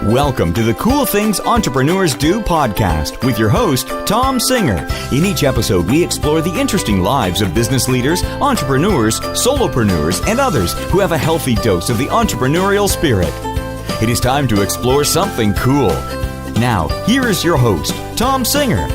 Welcome to the Cool Things Entrepreneurs Do podcast with your host, Tom Singer. In each episode, we explore the interesting lives of business leaders, entrepreneurs, solopreneurs, and others who have a healthy dose of the entrepreneurial spirit. It is time to explore something cool. Now, here is your host, Tom Singer.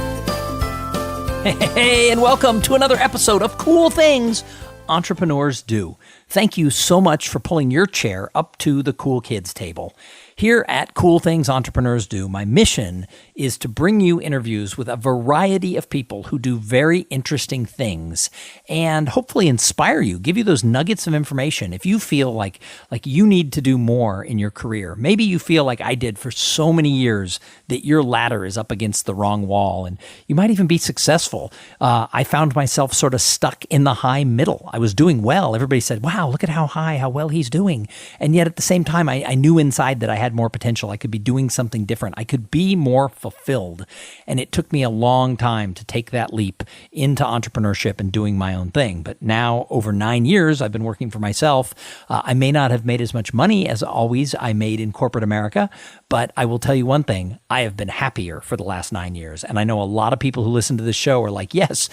Hey, and welcome to another episode of Cool Things Entrepreneurs Do. Thank you so much for pulling your chair up to the cool kids table. Here at Cool Things Entrepreneurs Do, my mission is to bring you interviews with a variety of people who do very interesting things and hopefully inspire you, give you those nuggets of information. If you feel like you need to do more in your career, maybe you feel like I did for so many years that your ladder is up against the wrong wall and you might even be successful. I found myself sort of stuck in the high middle. I was doing well. Everybody said, wow, look at how well he's doing. And yet at the same time, I knew inside that I had more potential. I could be doing something different. I could be more fulfilled. And it took me a long time to take that leap into entrepreneurship and doing my own thing. But now, over 9 years, I've been working for myself. I may not have made as much money as always I made in corporate America, but I will tell you one thing, I have been happier for the last 9 years. And I know a lot of people who listen to this show are like, yes,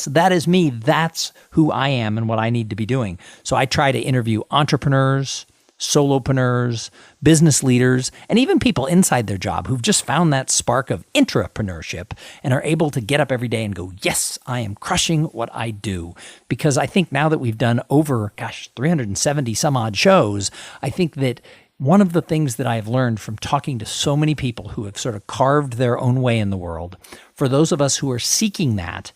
that is me. That's who I am and what I need to be doing. So I try to interview entrepreneurs, solopreneurs, business leaders, and even people inside their job who've just found that spark of intrapreneurship and are able to get up every day and go, yes, I am crushing what I do. Because I think now that we've done over, 370 some odd shows, I think that one of the things that I've learned from talking to so many people who have sort of carved their own way in the world, for those of us who are seeking that,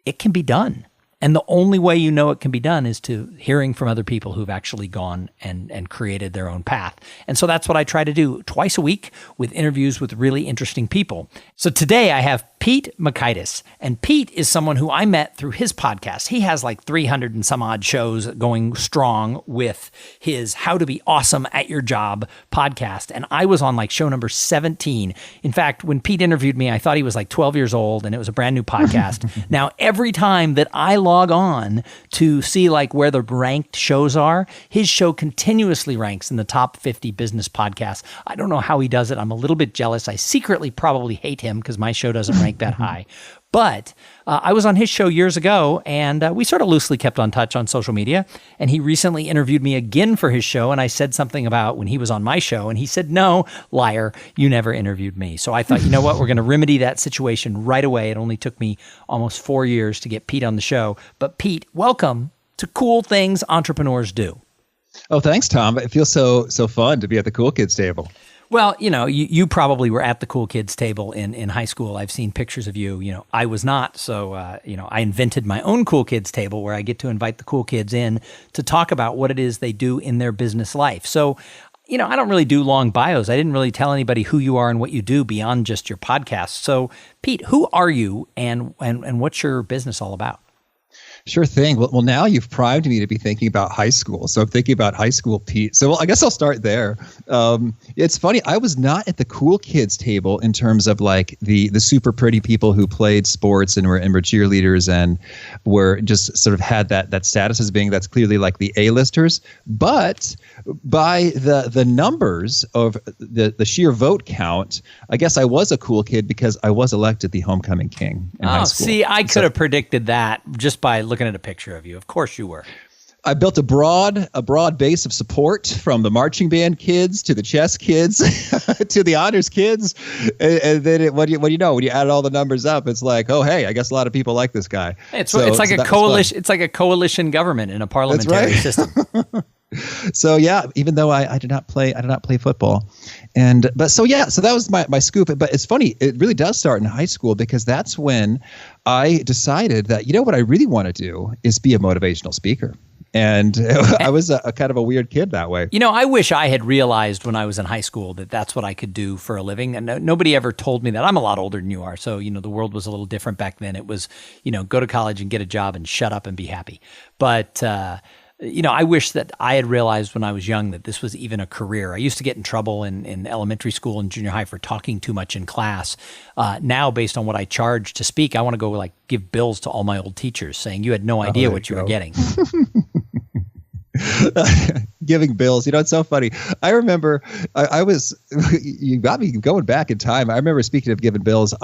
it can be done. And the only way you know it can be done is to hearing from other people who've actually gone and created their own path. And so that's what I try to do twice a week with interviews with really interesting people. So today I have Pete Mockaitis. And Pete is someone who I met through his podcast. He has like 300 and some odd shows going strong with his How to Be Awesome at Your Job podcast. And I was on like show number 17. In fact, when Pete interviewed me, I thought he was like 12 years old and it was a brand new podcast. Now, every time that I log on to see like where the ranked shows are, his show continuously ranks in the top 50 business podcasts. I don't know how he does it. I'm a little bit jealous. I secretly probably hate him because my show doesn't rank that high. But I was on his show years ago, and we sort of loosely kept on touch on social media. And he recently interviewed me again for his show, and I said something about when he was on my show, and he said, no, liar, you never interviewed me. So I thought, you know what, we're going to remedy that situation right away. It only took me almost 4 years to get Pete on the show. But Pete, welcome to Cool Things Entrepreneurs Do. Oh, thanks, Tom. It feels so fun to be at the Cool Kids table. Well, you probably were at the cool kids table in high school. I've seen pictures of you. I was not. So, I invented my own cool kids table where I get to invite the cool kids in to talk about what it is they do in their business life. So, I don't really do long bios. I didn't really tell anybody who you are and what you do beyond just your podcast. So, Pete, who are you and what's your business all about? Sure thing. Well, now you've primed me to be thinking about high school. So I'm thinking about high school, Pete. So I guess I'll start there. It's funny. I was not at the cool kids table in terms of like the super pretty people who played sports and were cheerleaders and were just sort of had that status as being that's clearly like the A-listers. But by the numbers of the sheer vote count, I guess I was a cool kid because I was elected the homecoming king in high school. See, I could have predicted that just by looking at a picture of you. Of course you were. I built a broad base of support from the marching band kids to the chess kids to the honors kids. And then when you add all the numbers up, it's like, oh, hey, I guess a lot of people like this guy. It's like a coalition. It's like a coalition government in a parliamentary system. So yeah, even though I did not play football, so that was my scoop. But it's funny, it really does start in high school because that's when I decided that what I really want to do is be a motivational speaker. And I was a kind of a weird kid that way. I wish I had realized when I was in high school that that's what I could do for a living. And nobody ever told me that. I'm a lot older than you are. So, the world was a little different back then. It was, go to college and get a job and shut up and be happy. But, I wish that I had realized when I was young that this was even a career. I used to get in trouble in elementary school and junior high for talking too much in class. Now, based on what I charge to speak, I want to go give bills to all my old teachers saying you had no idea what you were getting. giving bills. It's so funny. I remember I was, you got me going back in time. I remember, speaking of giving bills,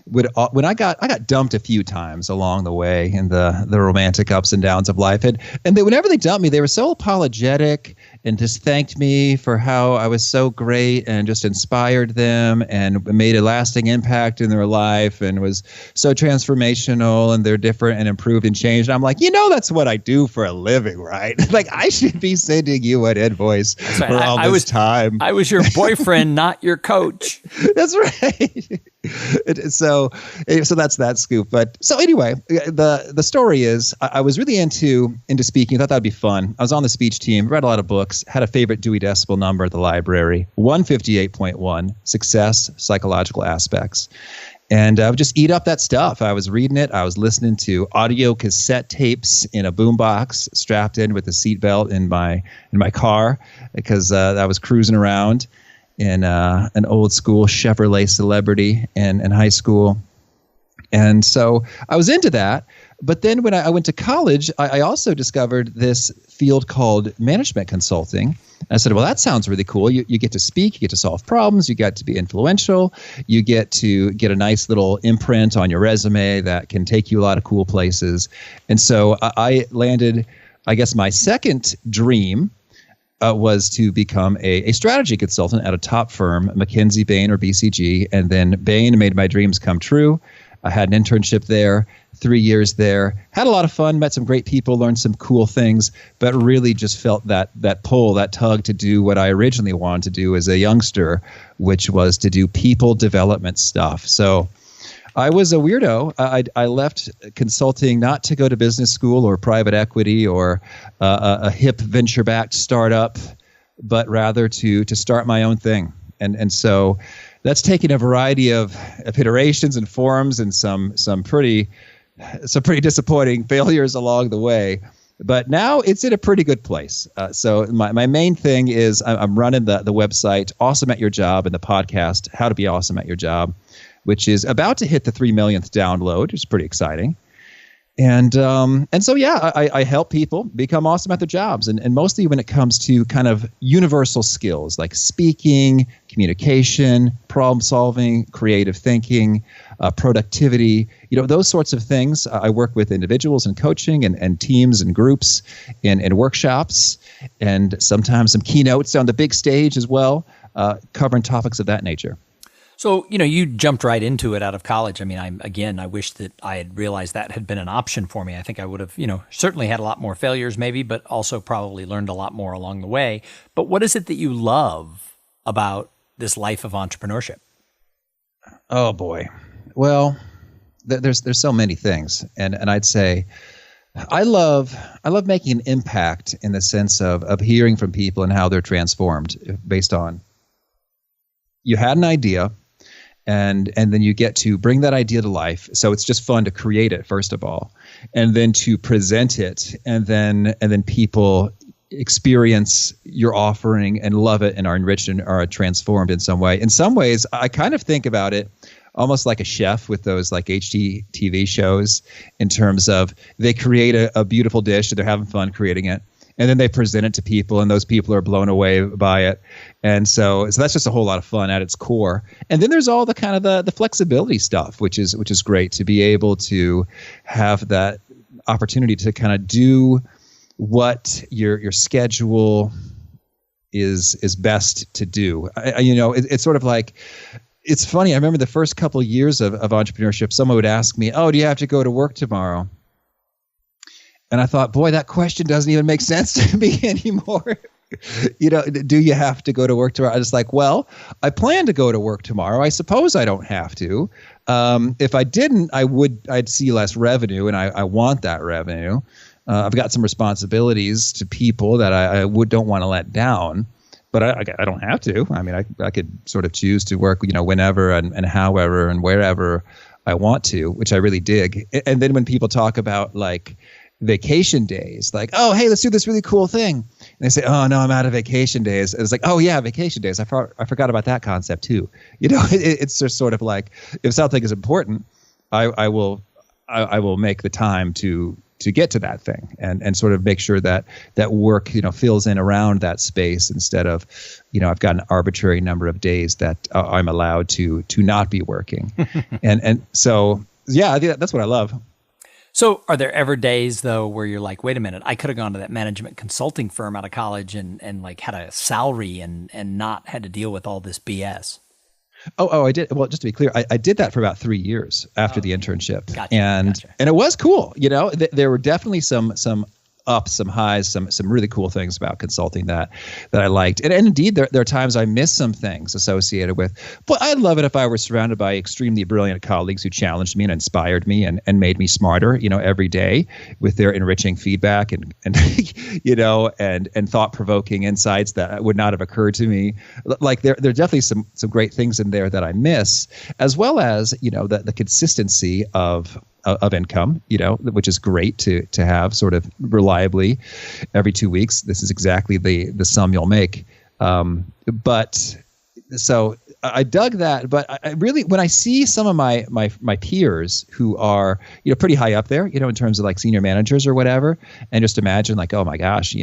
when I got dumped a few times along the way in the romantic ups and downs of life. And whenever they dumped me, they were so apologetic and just thanked me for how I was so great and just inspired them and made a lasting impact in their life and was so transformational, and they're different and improved and changed. And I'm like, that's what I do for a living, right? Like, I should be sending you an invoice for all this time. I was your boyfriend, not your coach. That's right. So that's that scoop. But so anyway, the story is I was really into speaking. I thought that'd be fun. I was on the speech team, read a lot of books, had a favorite Dewey Decimal number at the library, 158.1, Success, Psychological Aspects. And I would just eat up that stuff. I was reading it. I was listening to audio cassette tapes in a boombox strapped in with a seatbelt in my car, because I was cruising around in an old school Chevrolet Celebrity in high school. And so I was into that. But then when I went to college, I also discovered this field called management consulting. And I said, well, that sounds really cool. You get to speak, you get to solve problems, you get to be influential, you get to get a nice little imprint on your resume that can take you a lot of cool places. And so I landed, I guess, my second dream was to become a strategy consultant at a top firm, McKinsey, Bain, or BCG. And then Bain made my dreams come true. I had an internship there, 3 years there, had a lot of fun, met some great people, learned some cool things, but really just felt that pull, that tug to do what I originally wanted to do as a youngster, which was to do people development stuff. So I was a weirdo. I left consulting not to go to business school or private equity or a hip venture-backed startup, but rather to start my own thing. And so that's taken a variety of iterations and forms and some pretty disappointing failures along the way. But now it's in a pretty good place. So my main thing is I'm running the website, Awesome at Your Job, and the podcast, How to Be Awesome at Your Job, which is about to hit the 3 millionth download, which is pretty exciting. And so, yeah, I help people become awesome at their jobs. And mostly when it comes to kind of universal skills like speaking, communication, problem solving, creative thinking, productivity, those sorts of things. I work with individuals in coaching and teams and groups and workshops, and sometimes some keynotes on the big stage as well, covering topics of that nature. So, you jumped right into it out of college. I mean, I wish that I had realized that had been an option for me. I think I would have, certainly had a lot more failures maybe, but also probably learned a lot more along the way. But what is it that you love about this life of entrepreneurship? Oh, boy. Well, there's so many things. And I'd say I love making an impact in the sense of hearing from people and how they're transformed based on you had an idea. And then you get to bring that idea to life. So it's just fun to create it, first of all, and then to present it, and then people experience your offering and love it and are enriched and are transformed in some way. In some ways, I kind of think about it almost like a chef with those like HGTV shows, in terms of they create a beautiful dish and they're having fun creating it. And then they present it to people, and those people are blown away by it. And so that's just a whole lot of fun at its core. And then there's all the kind of the flexibility stuff, which is great to be able to have that opportunity to kind of do what your schedule is best to do. It's sort of like, it's funny. I remember the first couple of years of entrepreneurship, someone would ask me, "Oh, do you have to go to work tomorrow?" And I thought, boy, that question doesn't even make sense to me anymore. Do you have to go to work tomorrow? I was like, well, I plan to go to work tomorrow. I suppose I don't have to. If I didn't, I'd see less revenue, and I want that revenue. I've got some responsibilities to people that I don't want to let down, but I don't have to. I mean, I could sort of choose to work, whenever and however and wherever I want to, which I really dig. And then when people talk about like vacation days, like, oh, hey, let's do this really cool thing. And they say, oh, no, I'm out of vacation days. And it's like, oh, yeah, vacation days. I forgot about that concept, too. It's just sort of like, if something is important, I will make the time to get to that thing, and sort of make sure that work, fills in around that space instead of, I've got an arbitrary number of days that I'm allowed to not be working. and so, yeah, I think that's what I love. So are there ever days, though, where you're like, wait a minute, I could have gone to that management consulting firm out of college and like had a salary and not had to deal with all this BS? Oh, I did. Well, just to be clear, I did that for about 3 years after the internship. Gotcha, and it was cool. There were definitely some ups, some highs, some really cool things about consulting that I liked. And indeed, there are times I miss some things associated with. But I'd love it if I were surrounded by extremely brilliant colleagues who challenged me and inspired me and made me smarter, every day with their enriching feedback and and thought-provoking insights that would not have occurred to me. Like there are definitely some great things in there that I miss, as well as the consistency of income, which is great to have sort of reliably every 2 weeks. This is exactly the sum you'll make. But so I dug that. But I really, when I see some of my peers who are, pretty high up there, in terms of like senior managers or whatever, and just imagine like, oh my gosh,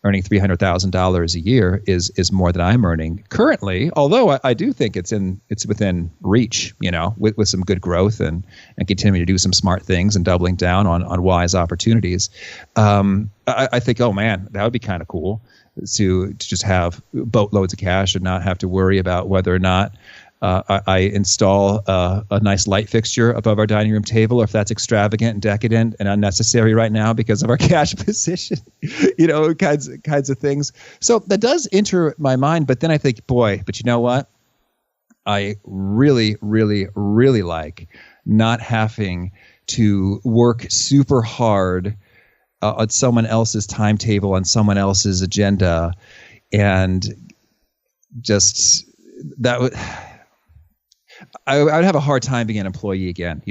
earning $300,000 a year is more than I'm earning currently. Although I do think it's within reach, with some good growth and continuing to do some smart things and doubling down on wise opportunities. I think, oh man, that would be kind of cool to just have boatloads of cash and not have to worry about whether or not I install a nice light fixture above our dining room table, or if that's extravagant and decadent and unnecessary right now because of our cash position, kinds of things. So that does enter my mind. But then I think, boy, but you know what? I really, really, really like not having to work super hard on someone else's timetable, on someone else's agenda, and just that would. I would have a hard time being an employee again.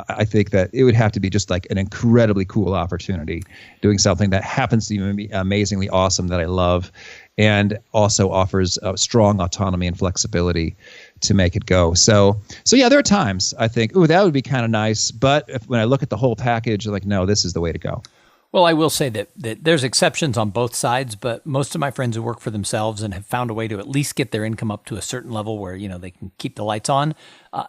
I think that it would have to be just like an incredibly cool opportunity, doing something that happens to be amazingly awesome that I love, and also offers strong autonomy and flexibility to make it go. So yeah, there are times I think, ooh, that would be kind of nice. But when I look at the whole package, I'm like, no, this is the way to go. Well, I will say that there's exceptions on both sides, but most of my friends who work for themselves and have found a way to at least get their income up to a certain level where, they can keep the lights on,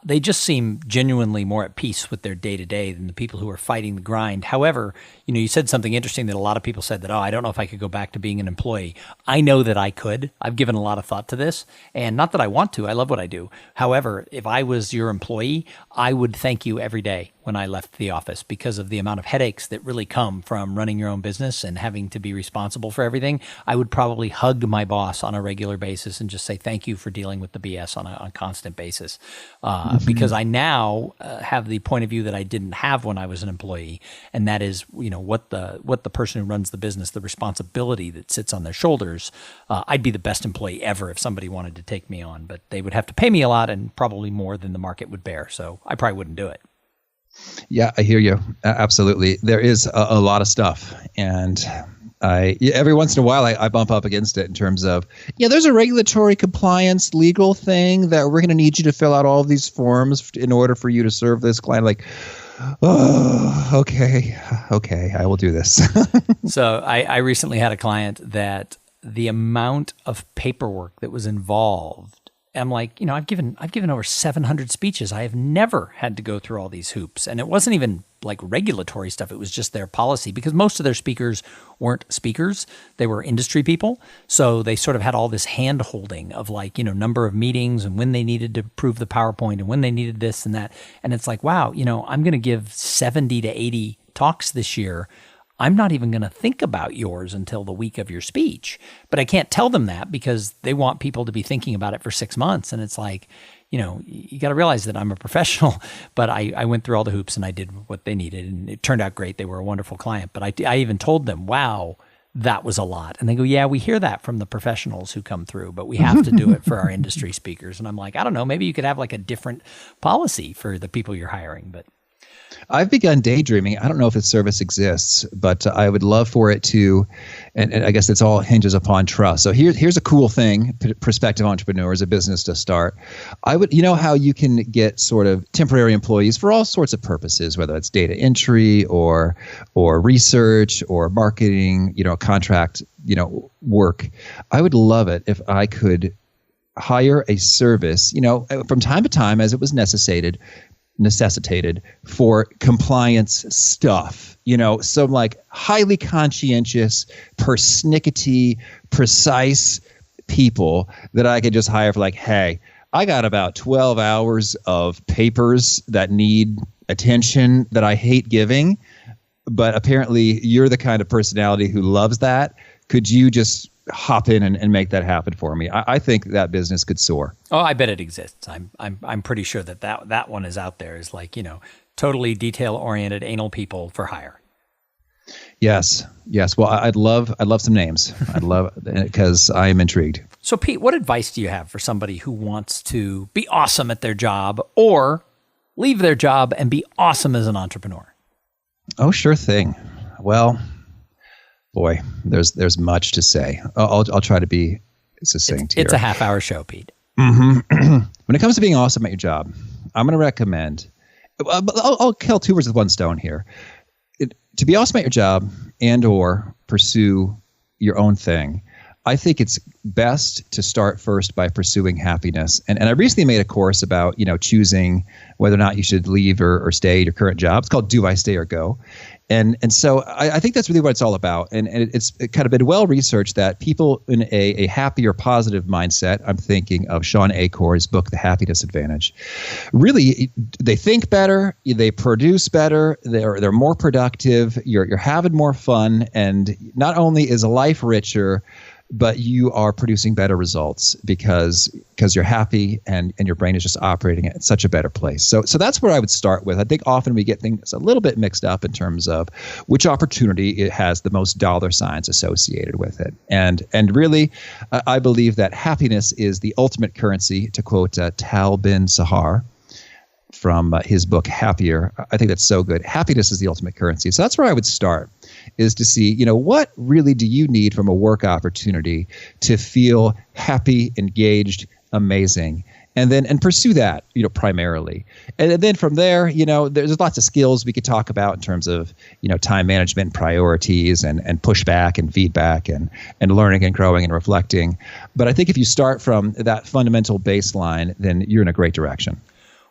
they just seem genuinely more at peace with their day-to-day than the people who are fighting the grind. However, you said something interesting that a lot of people said that, I don't know if I could go back to being an employee. I know that I could. I've given a lot of thought to this, and not that I want to. I love what I do. However, if I was your employee, I would thank you every day when I left the office because of the amount of headaches that really come from running your own business and having to be responsible for everything. I would probably hug my boss on a regular basis and just say thank you for dealing with the BS on a constant basis. Because I now have the point of view that I didn't have when I was an employee, and that is, what the person who runs the business, the responsibility that sits on their shoulders. I'd be the best employee ever if somebody wanted to take me on, but they would have to pay me a lot and probably more than the market would bear. So I probably wouldn't do it. Yeah, I hear you. Absolutely. There is a lot of stuff, and every once in a while I bump up against it in terms of, there's a regulatory compliance legal thing that we're going to need you to fill out all of these forms in order for you to serve this client. Like, oh, okay, I will do this. So I recently had a client that the amount of paperwork that was involved, I'm like, I've given over 700 speeches. I have never had to go through all these hoops. And it wasn't even like regulatory stuff. It was just their policy, because most of their speakers weren't speakers. They were industry people. So they sort of had all this hand holding of like, number of meetings and when they needed to prove the PowerPoint and when they needed this and that. And it's like, wow, I'm going to give 70 to 80 talks this year. I'm not even going to think about yours until the week of your speech. But I can't tell them that because they want people to be thinking about it for 6 months. And it's like, you got to realize that I'm a professional, but I went through all the hoops and I did what they needed. And it turned out great. They were a wonderful client. But I even told them, wow, that was a lot. And they go, yeah, we hear that from the professionals who come through, but we have to do it for our industry speakers. And I'm like, I don't know, maybe you could have like a different policy for the people you're hiring. But I've begun daydreaming. I don't know if this service exists, but I would love for it to, and I guess it's all hinges upon trust. So here's a cool thing, prospective entrepreneurs, a business to start. I would, you know how you can get sort of temporary employees for all sorts of purposes, whether it's data entry or research or marketing, contract, work. I would love it if I could hire a service, from time to time as it was necessitated for compliance stuff, some like highly conscientious, persnickety, precise people that I could just hire for like, hey, I got about 12 hours of papers that need attention that I hate giving, but apparently you're the kind of personality who loves that. Could you just hop in and make that happen for me? I think that business could soar. Oh, I bet it exists. I'm pretty sure that one is out there. Is like, totally detail oriented anal people for hire. Yes. Well, I'd love some names. I'd love, because I am intrigued. So Pete, what advice do you have for somebody who wants to be awesome at their job or leave their job and be awesome as an entrepreneur? Oh, sure thing. Well, boy, there's much to say. I'll try to be succinct here. It's a half-hour show, Pete. Mm-hmm. When it comes to being awesome at your job, I'm going to recommend. I'll kill two birds with one stone here. To be awesome at your job and/or pursue your own thing, I think it's best to start first by pursuing happiness. And I recently made a course about choosing whether or not you should leave or stay at your current job. It's called Do I Stay or Go? And so I think that's really what it's all about. And it's kind of been well researched that people in a happier, positive mindset, I'm thinking of Sean Acor's book, The Happiness Advantage, really, they think better, they produce better, they're more productive, you're having more fun, and not only is life richer, but you are producing better results because you're happy and your brain is just operating at such a better place. So that's where I would start with. I think often we get things a little bit mixed up in terms of which opportunity it has the most dollar signs associated with it. And really, I believe that happiness is the ultimate currency, to quote Tal Ben Sahar from his book Happier. I think that's so good. Happiness is the ultimate currency. So that's where I would start, is to see, what really do you need from a work opportunity to feel happy, engaged, amazing, and pursue that, primarily. And then from there, there's lots of skills we could talk about in terms of, time management and priorities and pushback and feedback and learning and growing and reflecting. But I think if you start from that fundamental baseline, then you're in a great direction.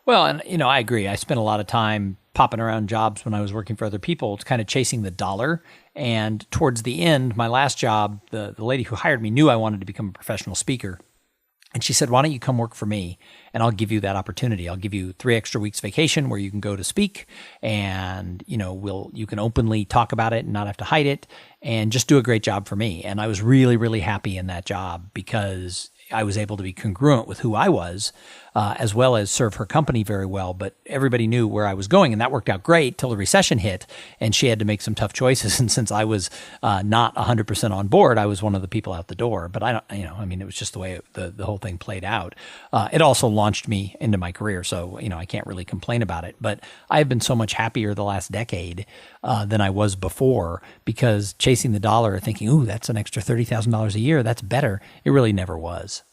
Well, and I agree. I spent a lot of time popping around jobs when I was working for other people. It's kind of chasing the dollar. And towards the end, my last job, the lady who hired me knew I wanted to become a professional speaker. And she said, why don't you come work for me and I'll give you that opportunity. I'll give you 3 extra weeks vacation where you can go to speak and, you can openly talk about it and not have to hide it and just do a great job for me. And I was really, really happy in that job because I was able to be congruent with who I was, as well as serve her company very well. But everybody knew where I was going, and that worked out great till the recession hit, and she had to make some tough choices. And since I was not 100% on board, I was one of the people out the door. But I don't, it was just the way the whole thing played out. It also launched me into my career, so I can't really complain about it. But I have been so much happier the last decade than I was before, because chasing the dollar, thinking, "Ooh, that's an extra $30,000 a year, that's better," it really never was.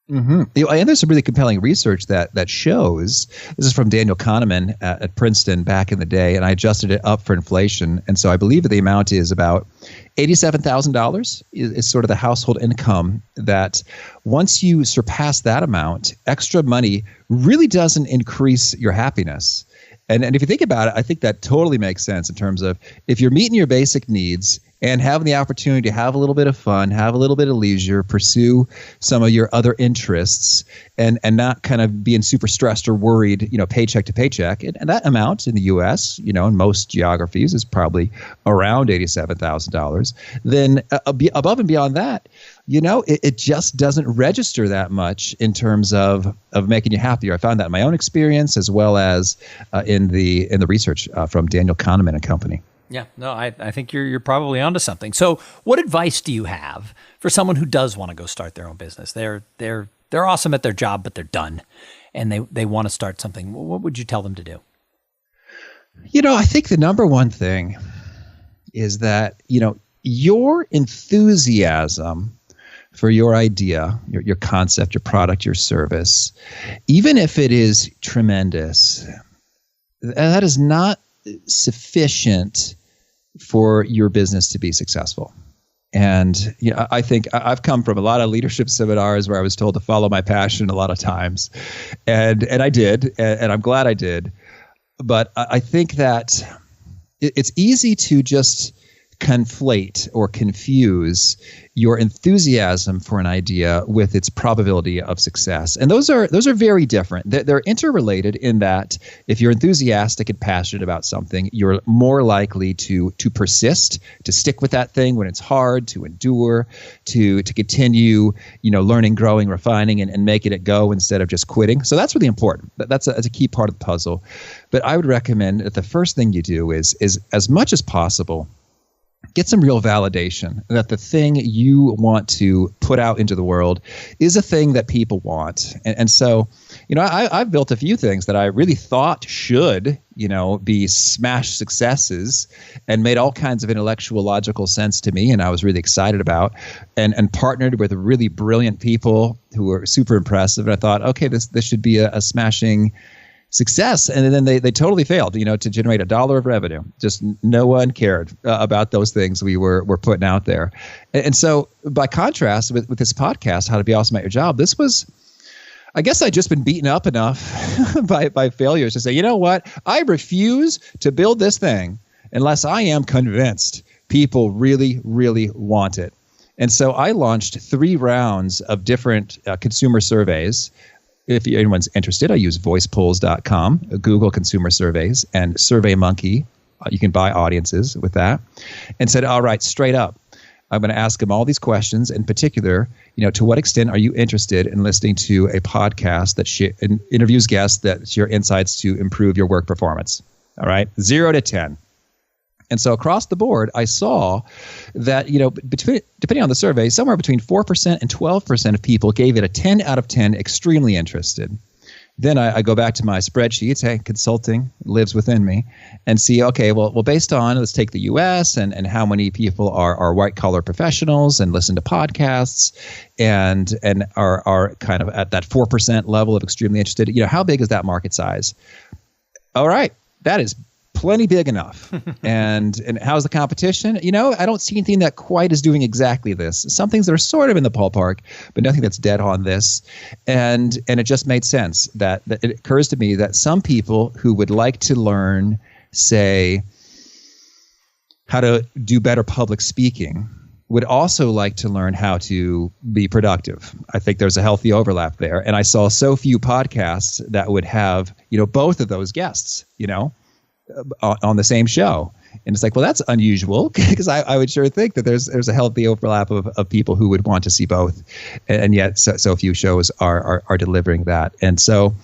Mm-hmm. And there's some really compelling research that shows, this is from Daniel Kahneman at Princeton back in the day, and I adjusted it up for inflation. And so I believe that the amount is about $87,000 is sort of the household income, that once you surpass that amount, extra money really doesn't increase your happiness. And if you think about it, I think that totally makes sense in terms of if you're meeting your basic needs and having the opportunity to have a little bit of fun, have a little bit of leisure, pursue some of your other interests, and not kind of being super stressed or worried, paycheck to paycheck. And that amount in the U.S., in most geographies is probably around $87,000. Then above and beyond that, it just doesn't register that much in terms of making you happier. I found that in my own experience, as well as in the research from Daniel Kahneman and company. Yeah, no, I think you're probably onto something. So, what advice do you have for someone who does want to go start their own business? They're awesome at their job, but they're done, and they want to start something. What would you tell them to do? I think the number one thing is that, your enthusiasm for your idea, your concept, your product, your service, even if it is tremendous, that is not sufficient for your business to be successful. And I think I've come from a lot of leadership seminars where I was told to follow my passion a lot of times, and I did, and I'm glad I did. But I think that it's easy to just conflate or confuse your enthusiasm for an idea with its probability of success. And those are very different. They're interrelated in that if you're enthusiastic and passionate about something, you're more likely to persist, to stick with that thing when it's hard, to endure, to continue, learning, growing, refining, and making it go instead of just quitting. So that's really important. That's a key part of the puzzle. But I would recommend that the first thing you do is as much as possible, get some real validation that the thing you want to put out into the world is a thing that people want. And so, I've built a few things that I really thought should, be smash successes and made all kinds of intellectual, logical sense to me. And I was really excited about and partnered with really brilliant people who were super impressive. And I thought, okay, this should be a smashing success. And then they totally failed, to generate $1 of revenue. Just no one cared about those things we were putting out there. And so by contrast with this podcast, How to Be Awesome at Your Job, this was, I guess I'd just been beaten up enough by failures to say, you know what? I refuse to build this thing unless I am convinced people really, really want it. And so I launched 3 rounds of different consumer surveys. If anyone's interested, I use voicepolls.com, Google consumer surveys, and SurveyMonkey. You can buy audiences with that. And said, all right, straight up, I'm going to ask them all these questions. In particular, to what extent are you interested in listening to a podcast that interviews guests that share insights to improve your work performance? All right, 0 to 10. And so across the board, I saw that, depending on the survey, somewhere between 4% and 12% of people gave it a 10 out of 10, extremely interested. Then I go back to my spreadsheets, hey, consulting lives within me, and see, okay, well, based on, let's take the U.S. and how many people are white-collar professionals and listen to podcasts and are kind of at that 4% level of extremely interested, how big is that market size? All right, that is plenty big enough. And how's the competition? I don't see anything that quite is doing exactly this. Some things that are sort of in the ballpark, but nothing that's dead on this. And it just made sense that it occurs to me that some people who would like to learn, say, how to do better public speaking would also like to learn how to be productive. I think there's a healthy overlap there. And I saw so few podcasts that would have, both of those guests, on the same show. And it's like, well, that's unusual, because I would sure think that there's a healthy overlap of people who would want to see both. And yet so few shows are delivering that. And so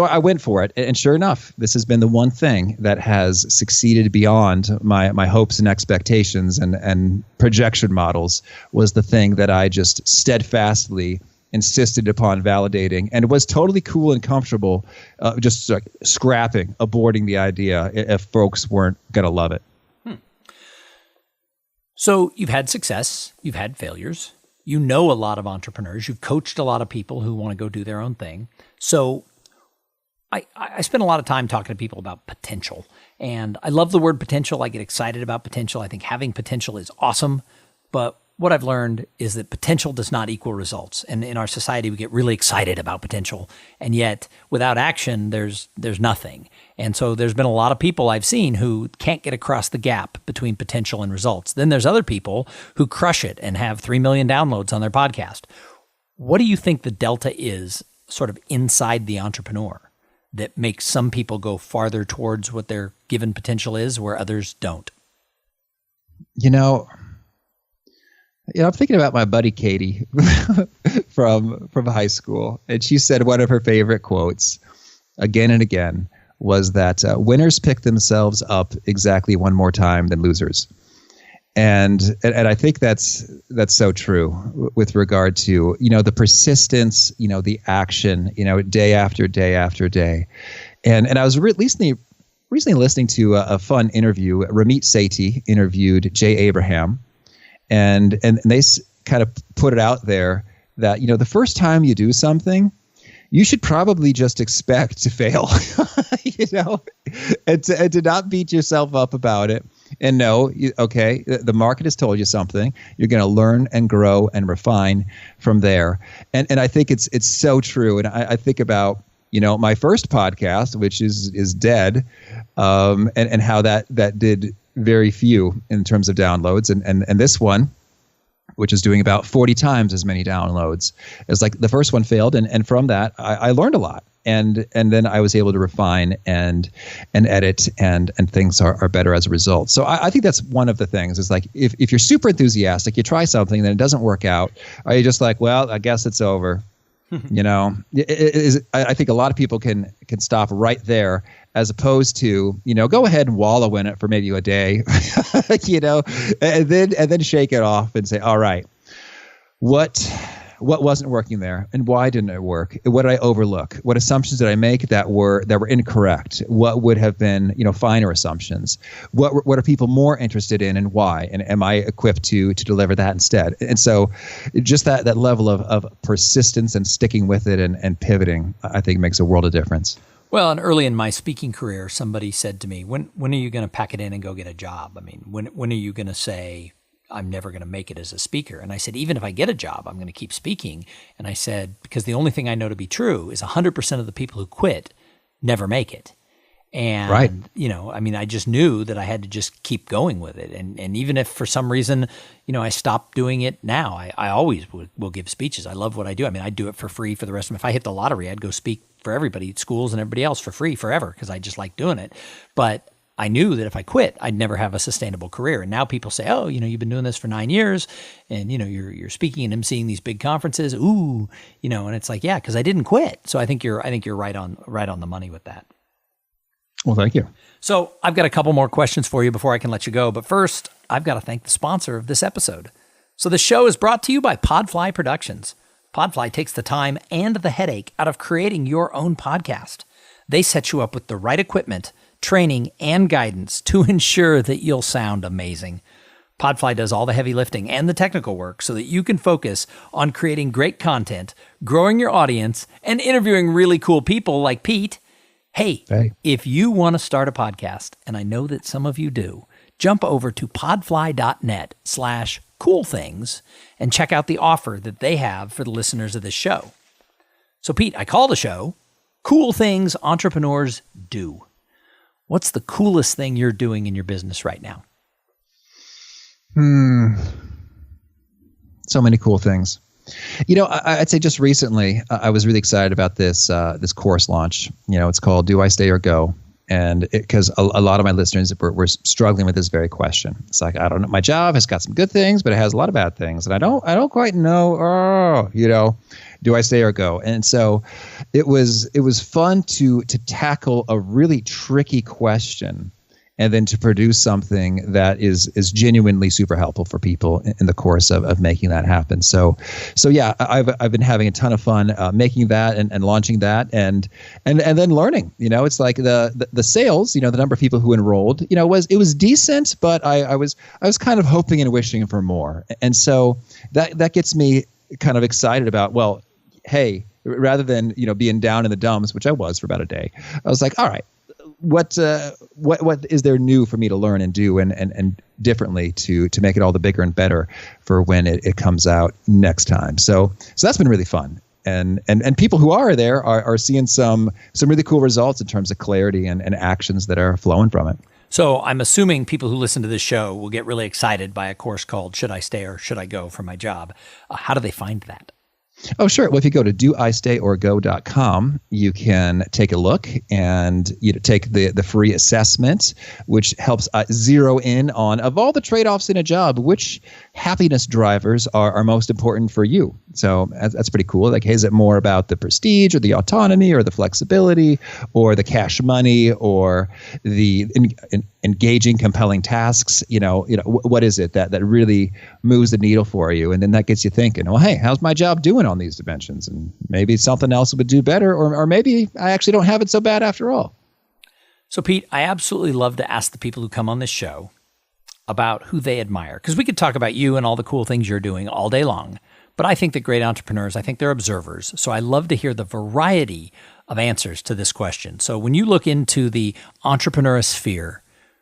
I went for it. And sure enough, this has been the one thing that has succeeded beyond my hopes and expectations and projection models, was the thing that I just steadfastly insisted upon validating, and it was totally cool and comfortable, just like scrapping, aborting the idea if folks weren't going to love it. So you've had success, you've had failures, you know a lot of entrepreneurs, you've coached a lot of people who want to go do their own thing. So I spend a lot of time talking to people about potential, and I love the word potential. I get excited about potential. I think having potential is awesome, but what I've learned is that potential does not equal results. And in our society, we get really excited about potential. And yet, without action, there's nothing. And so there's been a lot of people I've seen who can't get across the gap between potential and results. Then there's other people who crush it and have 3 million downloads on their podcast. What do you think the delta is sort of inside the entrepreneur that makes some people go farther towards what their given potential is where others don't? I'm thinking about my buddy Katie from high school, and she said one of her favorite quotes again and again was that winners pick themselves up exactly one more time than losers. And I think that's so true with regard to, the persistence, the action, day after day after day. And I was recently recently listening to a fun interview. Ramit Sethi interviewed Jay Abraham, and they kind of put it out there that, the first time you do something, you should probably just expect to fail, and to not beat yourself up about it. And know, okay, the market has told you something. You're going to learn and grow and refine from there. And I think it's so true. And I think about, my first podcast, which is dead, and how that did very few in terms of downloads. And this one, which is doing about 40 times as many downloads. It's like the first one failed. And from that, I learned a lot. And then I was able to refine and edit, and things are better as a result. So I think that's one of the things is like, if you're super enthusiastic, you try something, then it doesn't work out. Are you just like, well, I guess it's over? I think a lot of people can stop right there, as opposed to, go ahead and wallow in it for maybe a day, and then shake it off and say, all right, what wasn't working there, and why didn't it work? What did I overlook? What assumptions did I make that were incorrect? What would have been, finer assumptions? What are people more interested in, and why? And am I equipped to deliver that instead? And so just that level of persistence and sticking with it and pivoting, I think makes a world of difference. Well, and early in my speaking career, somebody said to me, when are you going to pack it in and go get a job? I mean, when are you going to say, I'm never going to make it as a speaker? And I said, even if I get a job, I'm going to keep speaking. And I said, because the only thing I know to be true is 100% of the people who quit never make it. And, right. I just knew that I had to just keep going with it. And even if for some reason, I stopped doing it now, I always will give speeches. I love what I do. I mean, I do it for free for the rest of them. If I hit the lottery, I'd go speak for everybody at schools and everybody else for free forever, because I just like doing it. But I knew that if I quit, I'd never have a sustainable career. And now people say, oh, you've been doing this for 9 years, and, you're speaking and emceeing these big conferences. Ooh, and it's like, yeah, because I didn't quit. So I think you're right on the money with that. Well, thank you. So I've got a couple more questions for you before I can let you go. But first, I've got to thank the sponsor of this episode. So the show is brought to you by Podfly Productions. Podfly takes the time and the headache out of creating your own podcast. They set you up with the right equipment, training, and guidance to ensure that you'll sound amazing. Podfly does all the heavy lifting and the technical work so that you can focus on creating great content, growing your audience, and interviewing really cool people like Pete. Hey, if you want to start a podcast, and I know that some of you do, jump over to podfly.net/coolthings and check out the offer that they have for the listeners of this show. So Pete, I call the show Cool Things Entrepreneurs Do. What's the coolest thing you're doing in your business right now? So many cool things. I'd say just recently, I was really excited about this course launch. It's called Do I Stay or Go? And because a lot of my listeners were struggling with this very question. It's like, I don't know, my job has got some good things, but it has a lot of bad things, and I don't quite know. Do I stay or go? And so it was fun to tackle a really tricky question, and then to produce something that is genuinely super helpful for people in the course of making that happen. So yeah, I've been having a ton of fun making that and launching that and then learning. It's like the sales, the number of people who enrolled, it was decent, but I was kind of hoping and wishing for more. And so that gets me kind of excited about, well, hey, rather than being down in the dumps, which I was for about a day, I was like, all right, what is there new for me to learn and do and differently to make it all the bigger and better for when it comes out next time. So that's been really fun. And people who are there are seeing some really cool results in terms of clarity and actions that are flowing from it. So I'm assuming people who listen to this show will get really excited by a course called Should I Stay or Should I Go for my job? How do they find that? Oh, sure. Well, if you go to doistayorgo.com, you can take a look and take the free assessment, which helps zero in on, of all the trade-offs in a job, which happiness drivers are most important for you. So that's pretty cool. Like, hey, is it more about the prestige or the autonomy or the flexibility or the cash money or the engaging, compelling tasks? What is it that really moves the needle for you? And then that gets you thinking, well, hey, how's my job doing on these dimensions? And maybe something else would do better, or maybe I actually don't have it so bad after all. So, Pete, I absolutely love to ask the people who come on this show about who they admire, because we could talk about you and all the cool things you're doing all day long. But I think that great entrepreneurs, I think they're observers. So I love to hear the variety of answers to this question. So when you look into the entrepreneur sphere,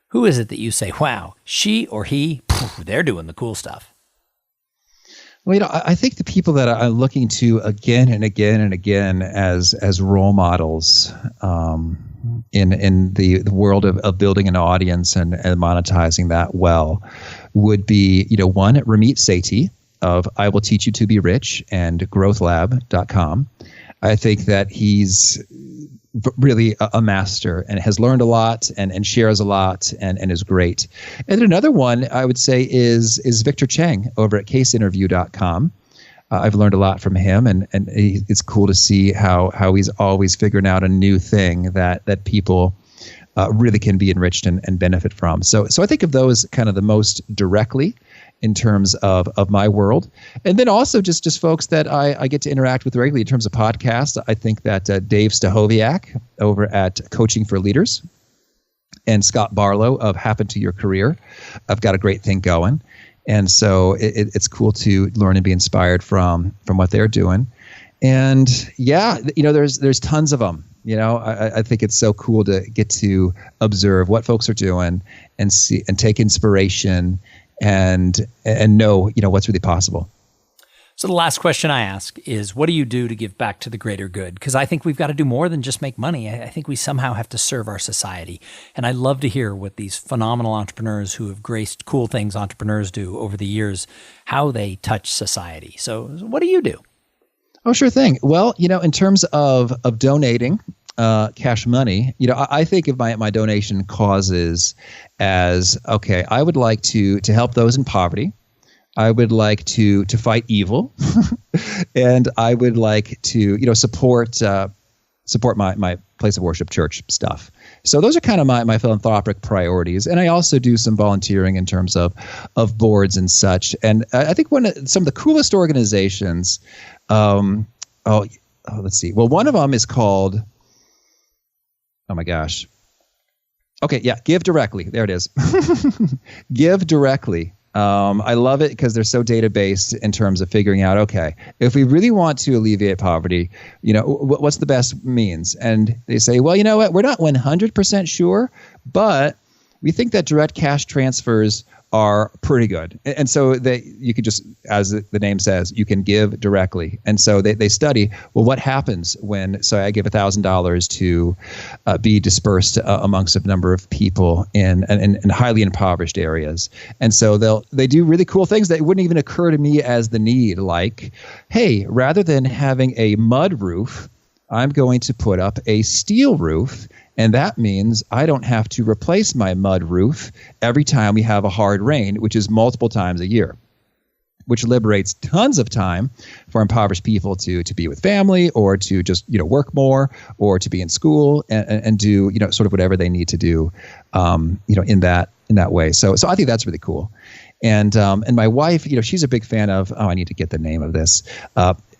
who is it that you say, wow, she or he, they're doing the cool stuff? Well, I think the people that I'm looking to again and again and again as role models in the world of building an audience and monetizing that well would be, one, Ramit Sethi of I Will Teach You to Be Rich and growthlab.com. I think that he's really a master and has learned a lot and shares a lot and is great. And then another one I would say is Victor Chang over at caseinterview.com. I've learned a lot from him, and it's cool to see how he's always figuring out a new thing that people really can be enriched and benefit from. So I think of those kind of the most directly in terms of my world. And then also just folks that I get to interact with regularly in terms of podcasts. I think that Dave Stachowiak over at Coaching for Leaders and Scott Barlow of Happen to Your Career, I've got a great thing going. And so it's cool to learn and be inspired from what they're doing. And yeah, there's tons of them. I think it's so cool to get to observe what folks are doing and see and take inspiration and know what's really possible. So the last question I ask is, what do you do to give back to the greater good? Because I think we've got to do more than just make money. I think we somehow have to serve our society. And I love to hear what these phenomenal entrepreneurs who have graced Cool Things Entrepreneurs Do over the years, how they touch society. So what do you do? Oh, sure thing. Well, in terms of donating cash money, I think of my donation causes as, okay, I would like to help those in poverty. I would like to fight evil, and I would like to support my place of worship, church stuff. So those are kind of my philanthropic priorities, and I also do some volunteering in terms of boards and such. And I think some of the coolest organizations. Let's see. Well, one of them is called. Oh my gosh. Okay, yeah, Give Directly. There it is. Give Directly. I love it because they're so data-based in terms of figuring out, okay, if we really want to alleviate poverty, what's the best means? And they say, well, you know what? We're not 100% sure, but we think that direct cash transfers are pretty good. And so you could just, as the name says, you can give directly. And so they study, well, what happens when, so I give $1,000 to be dispersed amongst a number of people in highly impoverished areas. And so they do really cool things that wouldn't even occur to me as the need, like, hey, rather than having a mud roof, I'm going to put up a steel roof. And that means I don't have to replace my mud roof every time we have a hard rain, which is multiple times a year, which liberates tons of time for impoverished people to be with family or to just, work more or to be in school and do, sort of whatever they need to do, in that way. So I think that's really cool. And my wife, she's a big fan of, I need to get the name of this,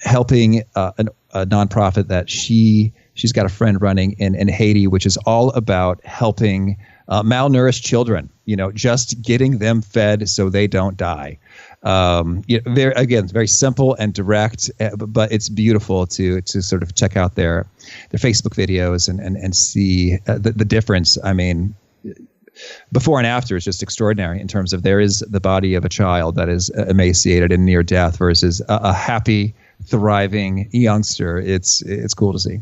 helping a nonprofit that she's got a friend running in Haiti, which is all about helping malnourished children, just getting them fed so they don't die. It's very simple and direct, but it's beautiful to sort of check out their Facebook videos and see the difference. I mean, before and after is just extraordinary in terms of there is the body of a child that is emaciated and near death versus a happy, thriving youngster. It's cool to see.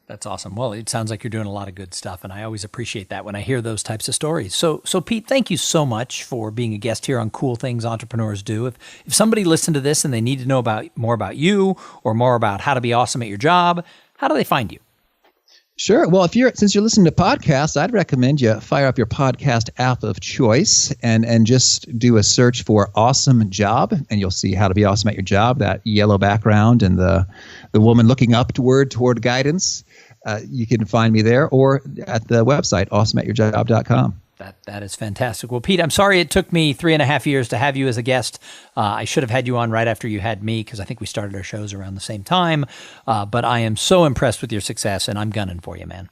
That's awesome. Well, it sounds like you're doing a lot of good stuff, and I always appreciate that when I hear those types of stories. So Pete, thank you so much for being a guest here on Cool Things Entrepreneurs Do. If somebody listened to this and they need to know more about you or more about how to be awesome at your job, how do they find you? Sure. Well, since you're listening to podcasts, I'd recommend you fire up your podcast app of choice and just do a search for Awesome Job, and you'll see how to be awesome at your job, that yellow background and the woman looking upward toward guidance. You can find me there or at the website, awesomeatyourjob.com. That is fantastic. Well, Pete, I'm sorry it took me 3.5 years to have you as a guest. I should have had you on right after you had me because I think we started our shows around the same time. But I am so impressed with your success, and I'm gunning for you, man.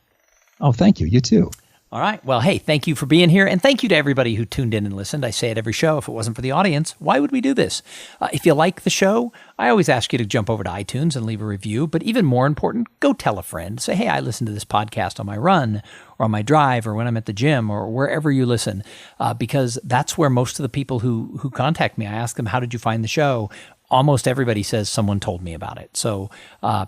Oh, thank you. You too. All right. Well, hey, thank you for being here. And thank you to everybody who tuned in and listened. I say it every show. If it wasn't for the audience, why would we do this? If you like the show, I always ask you to jump over to iTunes and leave a review. But even more important, go tell a friend. Say, hey, I listened to this podcast on my run or on my drive or when I'm at the gym or wherever you listen, because that's where most of the people who contact me, I ask them, how did you find the show? Almost everybody says someone told me about it. So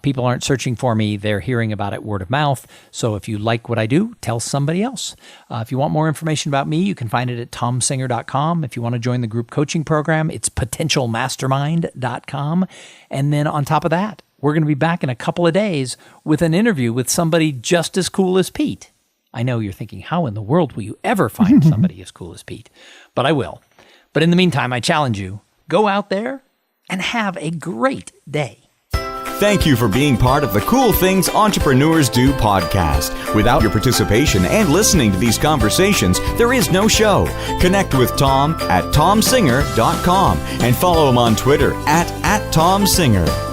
people aren't searching for me. They're hearing about it word of mouth. So if you like what I do, tell somebody else. If you want more information about me, you can find it at tomsinger.com. If you want to join the group coaching program, it's potentialmastermind.com. And then on top of that, we're going to be back in a couple of days with an interview with somebody just as cool as Pete. I know you're thinking, how in the world will you ever find somebody as cool as Pete? But I will. But in the meantime, I challenge you, go out there and have a great day. Thank you for being part of the Cool Things Entrepreneurs Do podcast. Without your participation and listening to these conversations, there is no show. Connect with Tom at tomsinger.com and follow him on Twitter at tomsinger.